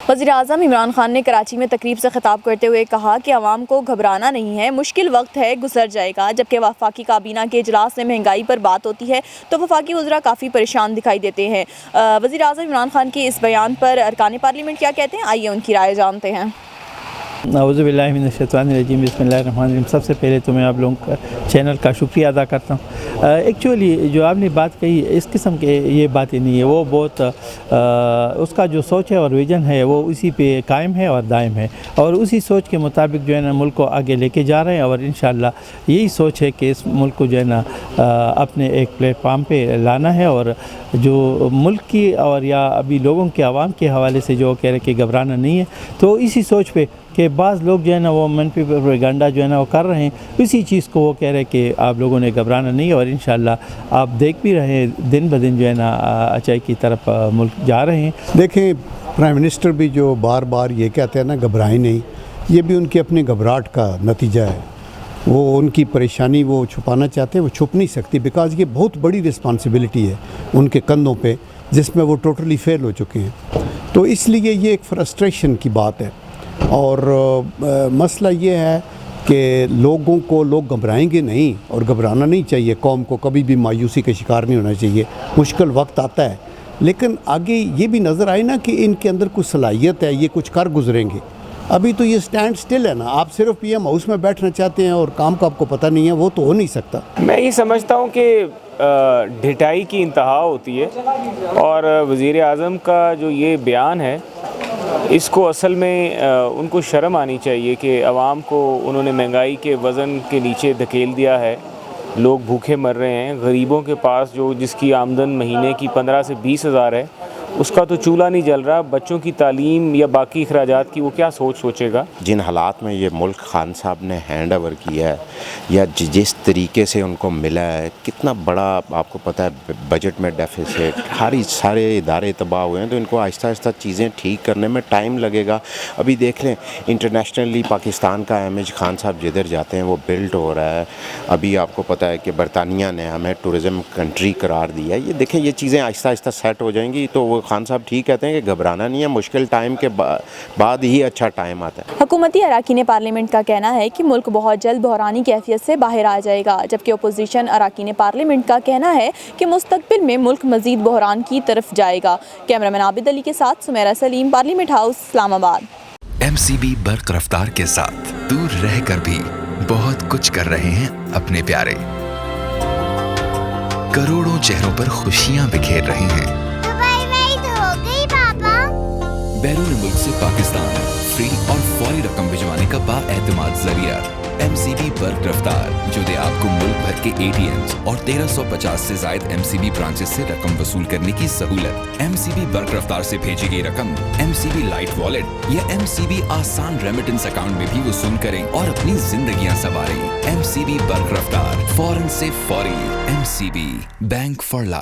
وزیراعظم عمران خان نے کراچی میں تقریب سے خطاب کرتے ہوئے کہا کہ عوام کو گھبرانا نہیں ہے، مشکل وقت ہے، گزر جائے گا۔ جبکہ وفاقی کابینہ کے اجلاس میں مہنگائی پر بات ہوتی ہے تو وفاقی وزراء کافی پریشان دکھائی دیتے ہیں۔ وزیراعظم عمران خان کے اس بیان پر ارکان پارلیمنٹ کیا کہتے ہیں، آئیے ان کی رائے جانتے ہیں۔ اعوذ باللہ من الشیطان الرجیم، بسم اللہ الرحمن الرحیم۔ سب سے پہلے تو میں آپ لوگوں کا چینل کا شکریہ ادا کرتا ہوں۔ ایکچولی جو آپ نے بات کہی اس قسم کے یہ باتیں نہیں ہے، وہ بہت اس کا جو سوچ ہے اور ویژن ہے وہ اسی پہ قائم ہے اور دائم ہے، اور اسی سوچ کے مطابق جو ہے نا ملک کو آگے لے کے جا رہے ہیں، اور انشاءاللہ یہی سوچ ہے کہ اس ملک کو جو ہے نا اپنے ایک پلیٹ فارم پہ لانا ہے، اور جو ملک کی اور یا ابھی لوگوں کے عوام کے حوالے سے جو کہہ رہے کہ گھبرانا نہیں ہے، تو اسی سوچ پہ کہ بعض لوگ جو ہے نا وہ منفی پروپیگنڈا جو ہے نا وہ کر رہے ہیں، اسی چیز کو وہ کہہ رہے کہ آپ لوگوں نے گھبرانا نہیں ہے، اور انشاءاللہ آپ دیکھ بھی رہے ہیں دن بدن جو ہے نا اچائی کی طرف ملک جا رہے ہیں۔ دیکھیں، پرائم منسٹر بھی جو بار بار یہ کہتے ہیں نا گھبرائیں نہیں، یہ بھی ان کی اپنی گھبراہٹ کا نتیجہ ہے۔ وہ ان کی پریشانی وہ چھپانا چاہتے ہیں، وہ چھپ نہیں سکتی، بیکاز یہ بہت بڑی رسپانسبلٹی ہے ان کے کندھوں پہ، جس میں وہ ٹوٹلی فیل ہو چکے ہیں۔ تو اس لیے یہ ایک فرسٹریشن کی بات ہے، اور مسئلہ یہ ہے کہ لوگ گھبرائیں گے نہیں، اور گھبرانا نہیں چاہیے۔ قوم کو کبھی بھی مایوسی کا شکار نہیں ہونا چاہیے۔ مشکل وقت آتا ہے، لیکن آگے یہ بھی نظر آئے نا کہ ان کے اندر کچھ صلاحیت ہے، یہ کچھ کر گزریں گے۔ ابھی تو یہ سٹینڈ سٹل ہے نا، آپ صرف پی ایم ہاؤس میں بیٹھنا چاہتے ہیں اور کام کا آپ کو پتہ نہیں ہے، وہ تو ہو نہیں سکتا۔ میں یہ سمجھتا ہوں کہ ڈھٹائی کی انتہا ہوتی ہے، اور وزیر اعظم کا جو یہ بیان ہے اس کو اصل میں ان کو شرم آنی چاہیے کہ عوام کو انہوں نے مہنگائی کے وزن کے نیچے دھکیل دیا ہے۔ لوگ بھوکے مر رہے ہیں، غریبوں کے پاس جس کی آمدن مہینے کی 15 سے 20 ہزار ہے، اس کا تو چولہا نہیں جل رہا۔ بچوں کی تعلیم یا باقی اخراجات کی وہ کیا سوچے گا؟ جن حالات میں یہ ملک خان صاحب نے ہینڈ اوور کیا ہے، یا جس طریقے سے ان کو ملا ہے، کتنا بڑا آپ کو پتہ ہے بجٹ میں ڈیفیسٹ، سارے ادارے تباہ ہوئے ہیں، تو ان کو آہستہ آہستہ چیزیں ٹھیک کرنے میں ٹائم لگے گا۔ ابھی دیکھ لیں انٹرنیشنلی پاکستان کا امیج خان صاحب جدھر جاتے ہیں وہ بلڈ ہو رہا ہے۔ ابھی آپ کو پتہ ہے کہ برطانیہ نے ہمیں ٹورزم کنٹری قرار دیا ہے۔ یہ دیکھیں یہ چیزیں آہستہ آہستہ سیٹ ہو جائیں گی، تو وہ خان صاحب ٹھیک کہتے ہیں کہ گھبرانا نہیں ہے، مشکل ٹائم کے بعد ہی اچھا ٹائم آتا ہے۔ حکومتی اراکین پارلیمنٹ کا کہنا ہے کہ ملک بہت جلد بحرانی کیفیت سے باہر آ جائے گا، جبکہ اپوزیشن اراکین پارلیمنٹ کا کہنا ہے کہ مستقبل میں ملک مزید بحران کی طرف جائے گا۔ کیمرامین عابد علی کے ساتھ سمیرہ سلیم، پارلیمنٹ ہاؤس، اسلام آباد۔ MCB برق رفتار کے ساتھ دور رہ کر بھی بہت کچھ کر رہے ہیں اپنے پیارے، کروڑوں چہروں پر خوشیاں بکھیر رہے ہیں۔ بیرون ملک سے پاکستان فری اور فوری رقم بھجوانے کا بااعتماد ذریعہ MCB برق رفتار، جو دے آپ کو ملک بھر کے ATMs اور 1350 سے زائد MCB برانچز سے رقم وصول کرنے کی سہولت۔ MCB برق رفتار سے بھیجی گئی رقم MCB لائٹ والیٹ یا MCB آسان ریمیٹنس اکاؤنٹ میں بھی وصول کریں اور اپنی زندگیاں سنواریں۔ MCB برق رفتار، فوراً سے فوری۔ MCB bank for life.